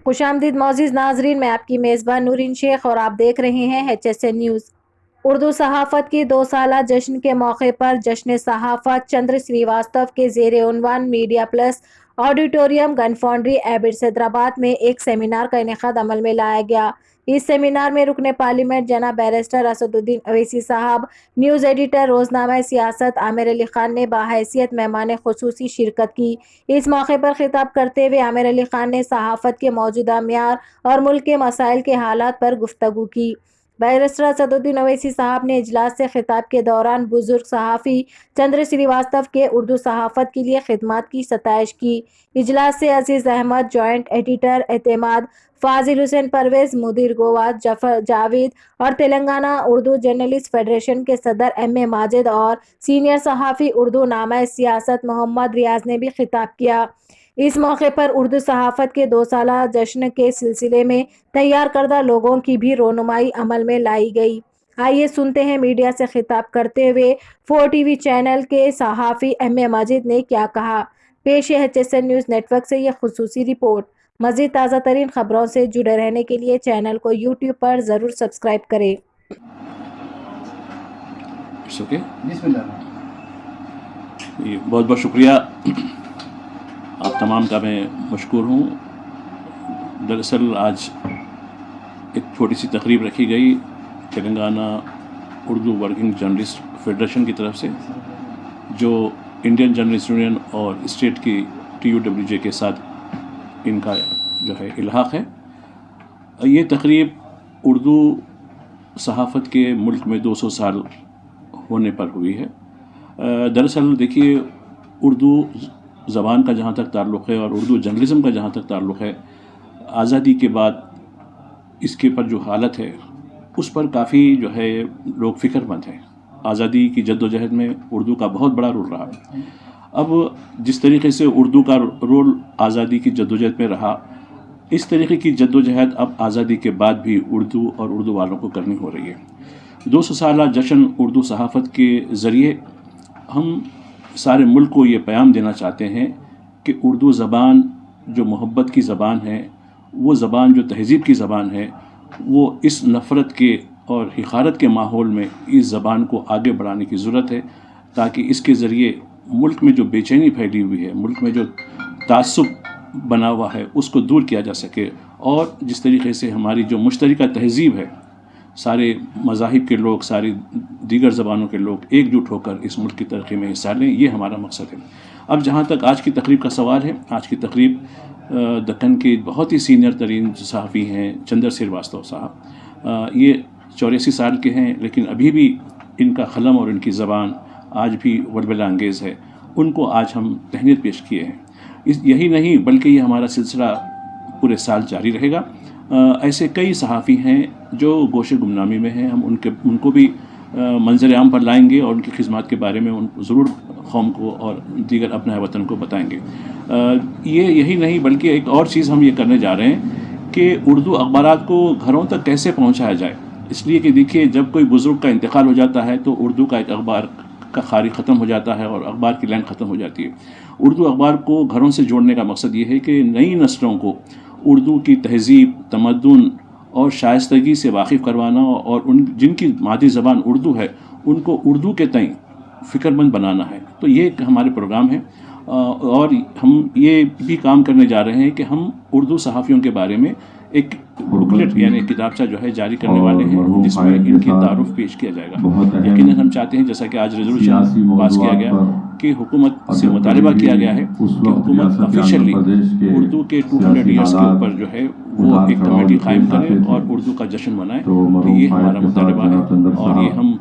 خوش آمدید معزز ناظرین، میں آپ کی میزبان نورین شیخ اور آپ دیکھ رہے ہیں HSN نیوز۔ اردو صحافت کے 2 سالہ جشن کے موقع پر جشن صحافت چندر سریواستو کے زیر عنوان میڈیا پلس آڈیٹوریم گن فاؤنڈری ایبٹ صدرآباد میں ایک سیمینار کا انعقاد عمل میں لایا گیا۔ اس سیمینار میں رکن پارلیمنٹ جناب بیرسٹر اسد الدین اویسی صاحب، نیوز ایڈیٹر روزنامہ سیاست عامر علی خان نے بحیثیت مہمان خصوصی شرکت کی۔ اس موقع پر خطاب کرتے ہوئے عامر علی خان نے صحافت کے موجودہ معیار اور ملک کے مسائل کے حالات پر گفتگو کی۔ بیرسٹر اسد الدین اویسی صاحب نے اجلاس سے خطاب کے دوران بزرگ صحافی چندر سریواستو کے اردو صحافت کے لیے خدمات کی ستائش کی۔ اجلاس سے عزیز احمد جوائنٹ ایڈیٹر، اعتماد، فاضل حسین پرویز، مدیر گوا جاوید اور تلنگانہ اردو جرنلسٹ فیڈریشن کے صدر ایم ماجد اور سینئر صحافی اردو نامہ سیاست محمد ریاض نے بھی خطاب کیا۔ اس موقع پر اردو صحافت کے 2 سالہ جشن کے سلسلے میں تیار کردہ لوگوں کی بھی رونمائی عمل میں لائی گئی۔ آئیے سنتے ہیں میڈیا سے خطاب کرتے ہوئے 4 ٹی وی چینل کے صحافی ایم ماجد نے کیا کہا۔ پیش ہے HSN نیوز نیٹ ورک سے یہ خصوصی رپورٹ۔ مزید تازہ ترین خبروں سے جڑے رہنے کے لیے چینل کو YouTube پر ضرور سبسکرائب کریں۔ بہت بہت شکریہ آپ تمام کا میں مشکور ہوں۔ دراصل آج ایک چھوٹی سی تقریب رکھی گئی Telangana Urdu working journalist federation کی طرف سے، جو انڈین جرنلسٹ یونین اور اسٹیٹ کی TUWJ کے ساتھ ان کا جو ہے الحاق ہے۔ یہ تقریب اردو صحافت کے ملک میں 200 سال ہونے پر ہوئی ہے۔ دراصل دیکھیے، اردو زبان کا جہاں تک تعلق ہے اور اردو جرنلزم کا جہاں تک تعلق ہے، آزادی کے بعد اس کے پر جو حالت ہے اس پر کافی جو ہے لوگ فکر مند ہیں۔ آزادی کی جد و جہد میں اردو کا بہت بڑا رول رہا۔ اب جس طریقے سے اردو کا رول آزادی کی جد و جہد میں رہا، اس طریقے کی جد و جہد اب آزادی کے بعد بھی اردو اور اردو والوں کو کرنی ہو رہی ہے۔ 200 سالہ جشن اردو صحافت کے ذریعے ہم سارے ملک کو یہ پیغام دینا چاہتے ہیں کہ اردو زبان جو محبت کی زبان ہے، وہ زبان جو تہذیب کی زبان ہے، وہ اس نفرت کے اور حقارت کے ماحول میں اس زبان کو آگے بڑھانے کی ضرورت ہے، تاکہ اس کے ذریعے ملک میں جو بے چینی پھیلی ہوئی ہے، ملک میں جو تعصب بنا ہوا ہے، اس کو دور کیا جا سکے، اور جس طریقے سے ہماری جو مشترکہ تہذیب ہے، سارے مذاہب کے لوگ، ساری دیگر زبانوں کے لوگ ایک جٹ ہو کر اس ملک کی ترقی میں حصہ لیں، یہ ہمارا مقصد ہے۔ اب جہاں تک آج کی تقریب کا سوال ہے، آج کی تقریب دکن کے بہت ہی سینئر ترین صحافی ہیں چندر سریواستو صاحب۔ یہ 84 سال کے ہیں، لیکن ابھی بھی ان کا قلم اور ان کی زبان آج بھی ولولہ انگیز ہے۔ ان کو آج ہم تہنیت پیش کیے ہیں۔ یہی نہیں بلکہ یہ ہمارا سلسلہ پورے سال جاری رہے گا۔ ایسے کئی صحافی ہیں جو گوشِ گمنامی میں ہیں، ہم ان کو بھی منظر عام پر لائیں گے اور ان کی خدمات کے بارے میں ضرور قوم کو اور دیگر اپنے وطن کو بتائیں گے۔ یہی نہیں بلکہ ایک اور چیز ہم یہ کرنے جا رہے ہیں کہ اردو اخبارات کو گھروں تک کیسے پہنچایا جائے۔ اس لیے کہ دیکھیے، جب کوئی بزرگ کا انتقال ہو جاتا ہے تو اردو کا ایک اخبار کا خاری ختم ہو جاتا ہے اور اخبار کی لائن ختم ہو جاتی ہے۔ اردو اخبار کو گھروں سے جوڑنے کا مقصد یہ ہے کہ نئی نسلوں کو اردو کی تہذیب، تمدن اور شائستگی سے واقف کروانا، اور جن کی مادری زبان اردو ہے ان کو اردو کے تئیں فکر مند بنانا ہے۔ تو یہ ایک ہمارے پروگرام ہے، اور ہم یہ بھی کام کرنے جا رہے ہیں کہ ہم اردو صحافیوں کے بارے میں ایک بکلیٹ یعنی کتابچہ جو ہے جاری کرنے والے ہیں، جس میں ان کی تعارف پیش کیا جائے گا۔ یقیناً ہم چاہتے ہیں، جیسا کہ آج ریزولوشن پاس کیا گیا کہ حکومت سے مطالبہ کیا گیا ہے کہ حکومت آفیشلی اردو کے 200 ایئرس کے اوپر جو ہے وہ ایک کمیٹی قائم کرے اور اردو کا جشن منائے۔ تو یہ ہمارا مطالبہ ہے اور یہ ہم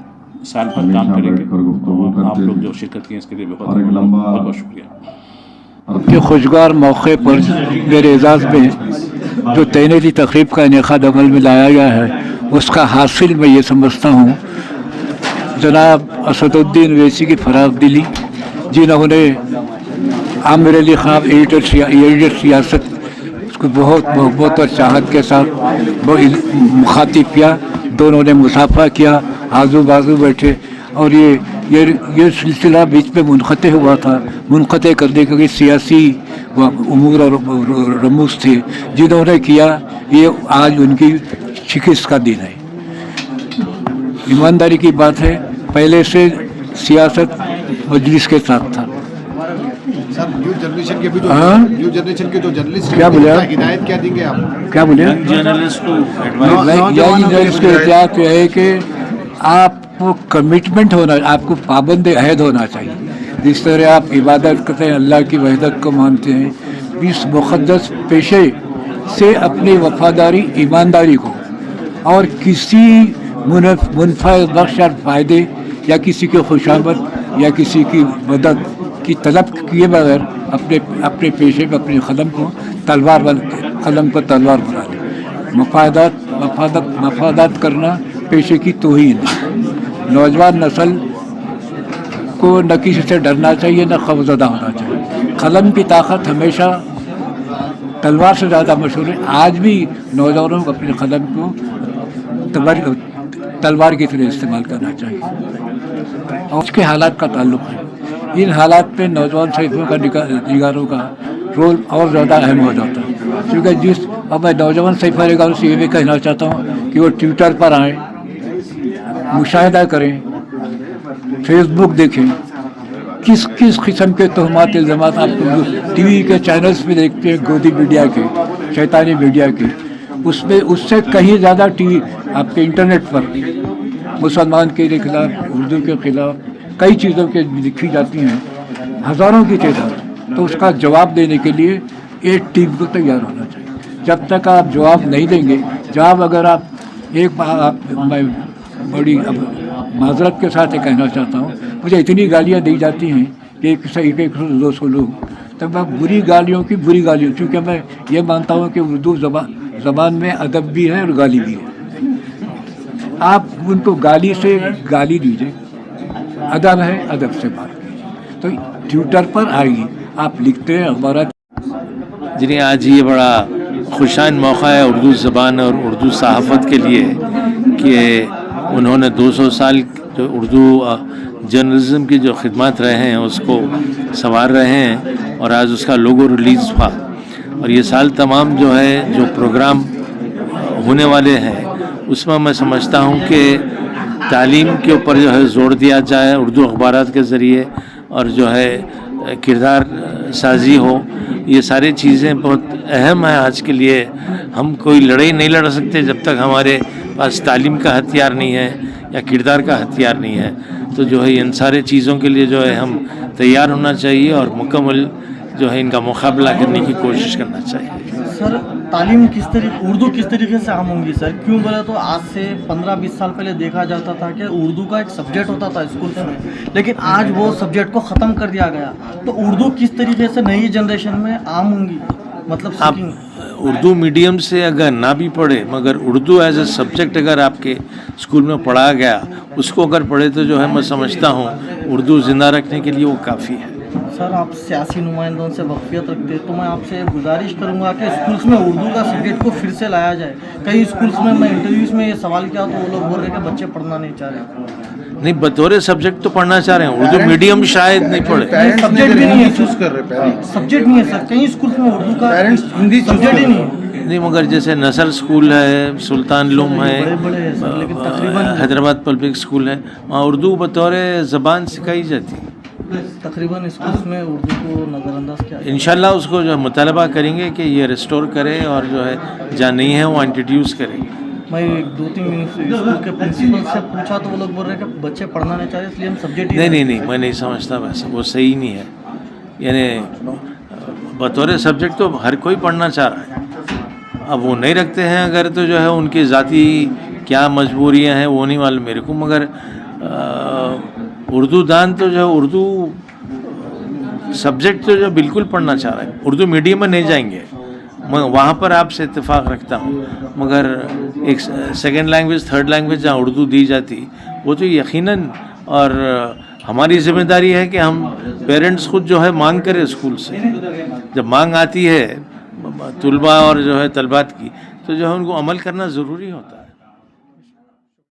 سال پر کام کریں گے۔ تو آپ لوگ جو شرکت کی ہیں اس کے لیے بہت بہت شکریہ۔ کہ خوشگوار موقع پر میرے اعزاز میں جو تہنیتی تقریب کا انعقاد عمل میں لایا گیا ہے، اس کا حاصل میں یہ سمجھتا ہوں جناب اسد الدین اویسی کی فراخ دلی، جنہوں نے عامر علی خان ایڈیٹر سیاست اس کو بہت محبت اور چاہت کے ساتھ مخاطب کیا۔ دونوں نے مصافحہ کیا، آزو بازو بیٹھے، اور یہ سلسلہ بیچ میں منقطع ہوا تھا۔ منقطع کرنے کے سیاسی उमूर और रमूज थे जिन्होंने किया, ये आज उनकी शिकस्त का दिन है। ईमानदारी की बात है, पहले से सियासत मजलिस के साथ था। सर न्यू जनरेशन के भी न्यू जनरेशन के जो जर्नलिस्ट क्या बोले आप? हिदायत क्या देंगे आप? क्या बोले? जर्नलिस्ट को जर्नलिस्ट को एहतियात है कि आपको कमिटमेंट होना, आपको पाबंद अहद होना चाहिए। जिस तरह आप इबादत करते हैं, अल्लाह की वहदत को मानते हैं, इस मुक़द्दस पेशे से अपनी वफादारी, ईमानदारी को और किसी मुनफ़ा बख्श और फ़ायदे या किसी की खुशामद या किसी की मदद की तलब किए बगैर अपने पेशे पर अपने कलम को तलवार बना लें। मफादात करना पेशे की तौहीन है। नौजवान नस्ल को न किसी से डरना चाहिए, न खौफज़दा होना चाहिए। कलम की ताकत हमेशा तलवार से ज़्यादा मशहूर है। आज भी नौजवानों को अपने कलम को तलवार की तरह इस्तेमाल करना चाहिए। और उसके हालात का ताल्लुक़ है, इन हालात पे नौजवान सैफों का निगारों का रोल और ज़्यादा अहम हो जाता है। क्योंकि अब मैं नौजवान सैफा निगारों से ये भी कहना चाहता हूँ कि वो ट्विटर पर आएँ, मुशाहिदा करें, फेसबुक देखें, किस किस किस्म के तोहमात इल्ज़ामात आपको टीवी के चैनल्स पे देखते हैं, गोदी मीडिया के, शैतानी मीडिया के, उसमें उससे कहीं ज़्यादा टीवी आपके इंटरनेट पर मुसलमान के खिलाफ, उर्दू के खिलाफ कई चीज़ों के लिखी जाती हैं, हज़ारों की तादाद। तो उसका जवाब देने के लिए एक टीम को तैयार होना चाहिए। जब तक आप जवाब नहीं देंगे, जवाब अगर आप मैं बड़ी माजरत के साथ ये कहना चाहता हूँ, मुझे इतनी गालियाँ दी जाती हैं कि एक 200 लोग, तब मैं बुरी गालियों, क्योंकि मैं ये मानता हूँ कि उर्दू ज़बान में अदब भी है और गाली भी है। आप उनको गाली से गाली दीजिए, अदब है, अदब से बात कीजिए। तो ट्विटर पर आएगी, आप लिखते हैं हमारा। जिन्हें आज ये बड़ा खुशाइन मौका है उर्दू ज़बान और उर्दू सहाफ़त के लिए कि उन्होंने 200 साल जो उर्दू जर्नलिज़म की जो खिदमत रहे हैं उसको संवार रहे हैं, और आज उसका लोगो रिलीज़ हुआ। और ये साल तमाम जो है जो प्रोग्राम होने वाले हैं उसमें मैं समझता हूँ कि तालीम के ऊपर जो है ज़ोर दिया जाए उर्दू अखबारात के ज़रिए, और जो है किरदार साजी हो। ये सारी चीज़ें बहुत अहम है आज के लिए। हम कोई लड़ाई नहीं लड़ सकते जब तक हमारे पास तालीम का हथियार नहीं है या किरदार का हथियार नहीं है। तो जो है इन सारे चीज़ों के लिए जो है हम तैयार होना चाहिए और मुकम्मल जो है इनका मुकाबला करने की कोशिश करना चाहिए। सर तालीम उर्दू किस तरीके से आम होंगी सर? क्यों बोले तो आज से 15-20 साल पहले देखा जाता था कि उर्दू का एक सब्जेक्ट होता था स्कूल में, लेकिन आज वो सब्जेक्ट को ख़त्म कर दिया गया। तो उर्दू किस तरीके से नई जनरेशन में आम होंगी, मतलब आप उर्दू मीडियम से अगर ना भी पढ़े मगर उर्दू एज ए सब्जेक्ट अगर आपके स्कूल में पढ़ाया गया, उसको अगर पढ़े तो जो है मैं समझता हूँ उर्दू ज़िंदा रखने के लिए वो काफ़ी है। सर आप सियासी नुमाइंदों से वफ़ियत रखते हैं, तो मैं आपसे गुजारिश करूंगा कि स्कूल्स में उर्दू का सब्जेक्ट को फिर से लाया जाए। कई स्कूल्स में मैं इंटरव्यूज़ में ये सवाल किया तो वो लोग बोल रहे हैं कि बच्चे पढ़ना नहीं चाह रहे। नहीं, बतौर सब्जेक्ट तो पढ़ना चाह रहे हैं, उर्दू मीडियम शायद नहीं पढ़े। सब्जेक्ट भी नहीं है, चूज़ कर रहे हैं, सब्जेक्ट नहीं है सर। कई स्कूल्स में उर्दू का हिंदी सब्जेक्ट ही नहीं है। नहीं, मगर जैसे नसर स्कूल है, सुल्तान लूम है, लेकिन तकरीबन हैदराबाद पब्लिक स्कूल है, वहाँ उर्दू बतौर ज़बान सिखाई जाती है। तकरीबन स्कूल्स में उर्दू को नज़रअंदाज किया। इंशाल्लाह उसको जो मुतालबा करेंगे कि ये रिस्टोर करें और जो है जहाँ नहीं है वो इंट्रोड्यूस करें। मैं 2-3 स्कूल के प्रिंसिपल से पूछा तो वो लोग बोल रहे हैं कि बच्चे पढ़ना नहीं चाह रहे, इसलिए हम सब्जेक्ट नहीं, मैं नहीं समझता वैसे, वो सही नहीं है। यानी बतौर सब्जेक्ट तो हर कोई पढ़ना चाह रहा है। अब वो नहीं रखते हैं अगर, तो जो है उनकी ज़ाती क्या मजबूरियाँ हैं वो नहीं मालूम मेरे को, मगर उर्दू दान तो जो उर्दू सब्जेक्ट तो जो बिल्कुल पढ़ना चाह रहा है, उर्दू मीडियम में नहीं जाएंगे, मैं वहाँ पर आपसे इत्तेफाक रखता हूँ। मगर एक सेकंड लैंग्वेज, थर्ड लैंग्वेज जहाँ उर्दू दी जाती वो तो यकीनन, और हमारी ज़िम्मेदारी है कि हम पेरेंट्स खुद जो है मांग करें स्कूल से। जब मांग आती है तुलबा और जो है तलबात की, तो जो है उनको अमल करना ज़रूरी होता है।